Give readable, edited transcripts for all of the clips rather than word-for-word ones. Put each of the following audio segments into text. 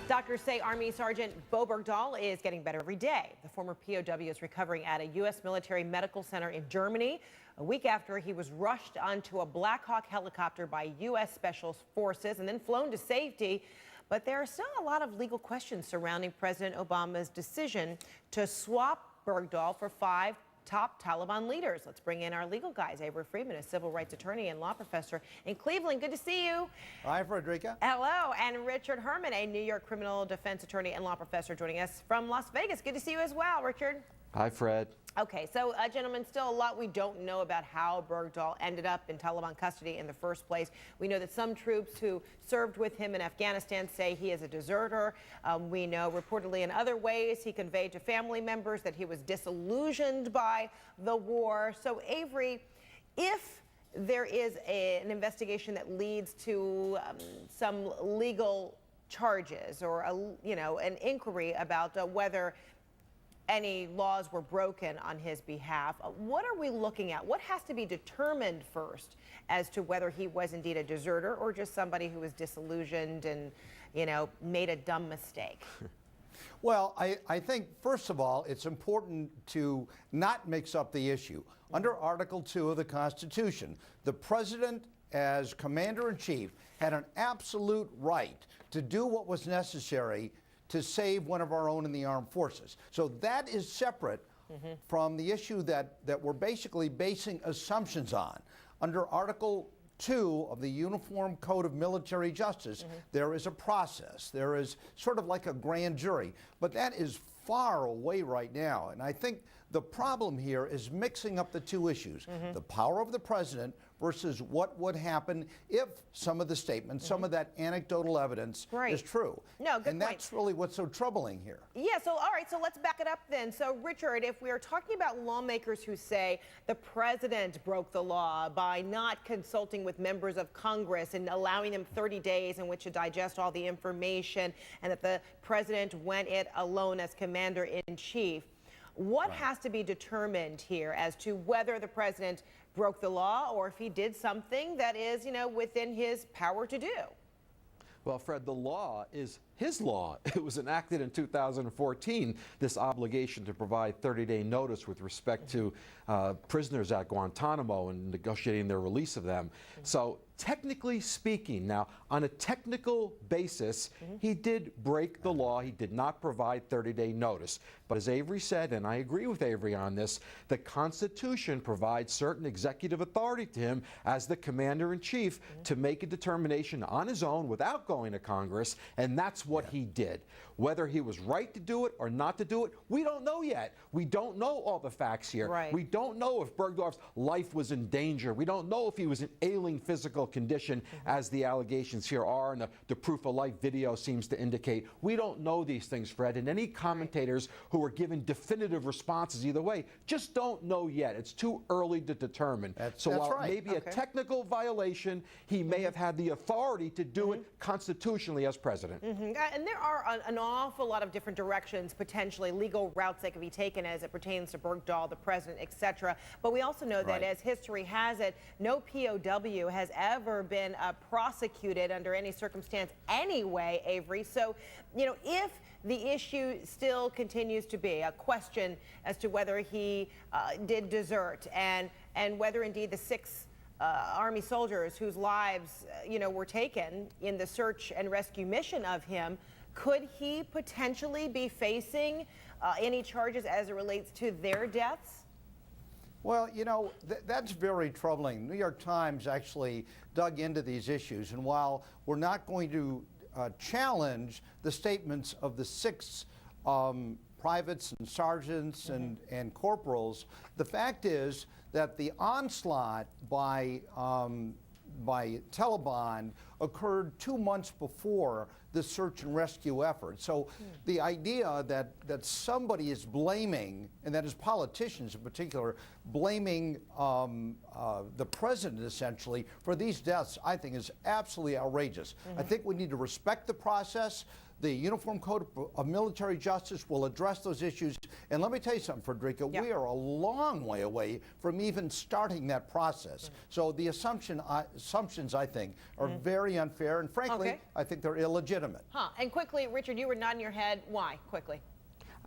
Doctors say Army Sergeant Bowe Bergdahl is getting better every day. The former POW is recovering at a U.S. military medical center in Germany a week after he was rushed onto a Black Hawk helicopter by U.S. Special Forces and then flown to safety. But there are still a lot of legal questions surrounding President Obama's decision to swap Bergdahl for 5 top Taliban leaders. Let's bring in our legal guys. Avery Friedman, a civil rights attorney and law professor in Cleveland. Good to see you. Hi, Frederica. Hello. And Richard Herman, a New York criminal defense attorney and law professor, joining us from Las Vegas. Good to see you as well, Richard. Hi, Fred. Okay, so gentlemen, still a lot we don't know about how Bergdahl ended up in Taliban custody in the first place. We know that some troops who served with him in Afghanistan say he is a deserter. We know reportedly in other ways he conveyed to family members that he was disillusioned by the war. So Avery, if there is an investigation that leads to some legal charges or an inquiry about whether any laws were broken on his behalf, what are we looking at? What has to be determined first as to whether he was indeed a deserter or just somebody who was disillusioned and, made a dumb mistake? Well, I think, first of all, it's important to not mix up the issue. Under Article 2 of the Constitution, the president, as commander-in-chief, had an absolute right to do what was necessary to save one of our own in the armed forces. So that is separate from the issue that we're basically basing assumptions on. Under Article 2 of the Uniform Code of Military Justice, there is a process. There is sort of like a grand jury, but that is far away right now. And I think the problem here is mixing up the two issues, the power of the president versus what would happen if some of the statements, some of that anecdotal evidence is true. No, good and that's really what's so troubling here. Yeah, so all right, so let's back it up then. So Richard, if we are talking about lawmakers who say the president broke the law by not consulting with members of Congress and allowing them 30 days in which to digest all the information, and that the president went it alone as commander-in-chief, what has to be determined here as to whether the president broke the law or if he did something that is, within his power to do? Well, Fred, the law is his law. It was enacted in 2014, this obligation to provide 30-day notice with respect to prisoners at Guantanamo and negotiating their release of them. So technically speaking, now on a technical basis, he did break the law. He did not provide 30-day notice. But as Avery said, and I agree with Avery on this, the Constitution provides certain executive authority to him as the commander-in-chief to make a determination on his own without going to Congress, and that's what he did. Whether he was right to do it or not to do it, we don't know yet. We don't know all the facts here. Right. We don't know if Bergdahl's life was in danger. We don't know if he was in ailing physical condition, as the allegations here are, and the proof of life video seems to indicate. We don't know these things, Fred, and any commentators who are given definitive responses either way just don't know yet. It's too early to determine. That's while right. Maybe a technical violation, he may have had the authority to do it constitutionally as president. And there are an awful lot of different directions, potentially legal routes that can be taken as it pertains to Bergdahl, the president, etc. But we also know that, as history has it, no POW has ever been prosecuted under any circumstance anyway, Avery. So, if the issue still continues to be a question as to whether he did desert and whether indeed the 6 Army soldiers whose lives, were taken in the search and rescue mission of him, could he potentially be facing any charges as it relates to their deaths? Well, that's very troubling. The New York Times actually dug into these issues, and while we're not going to challenge the statements of the 6 privates and sergeants and corporals, the fact is that the onslaught by Taliban occurred 2 months before the search and rescue effort. So the idea that somebody is blaming, and that is politicians in particular, blaming the president essentially for these deaths, I think is absolutely outrageous. I think we need to respect the process. The Uniform Code of Military Justice will address those issues. And let me tell you something, Frederica, we are a long way away from even starting that process. So the assumptions, I think, are very very unfair, and frankly, Okay. I think they're illegitimate. Huh. And quickly, Richard, you were nodding your head. Why? Quickly.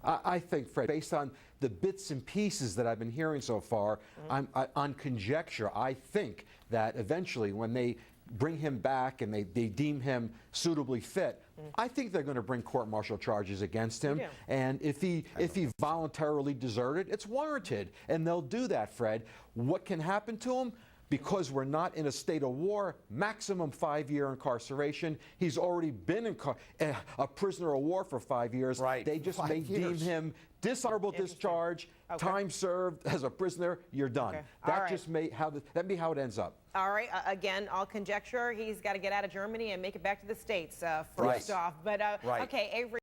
I think, Fred, based on the bits and pieces that I've been hearing so far, on conjecture, I think that eventually when they bring him back and they deem him suitably fit, I think they're going to bring court-martial charges against him. You do. And if he voluntarily deserted, it's warranted. And they'll do that, Fred. What can happen to him? Because we're not in a state of war, maximum 5-year incarceration. He's already been a prisoner of war for 5 years. Right. They just 5 may deem years. him dishonorable discharge, Okay. time served as a prisoner, you're done. Okay. That All right. just that be how it ends up. All right. Again, all conjecture. He's got to get out of Germany and make it back to the States first Right. off. But Right. okay, Avery.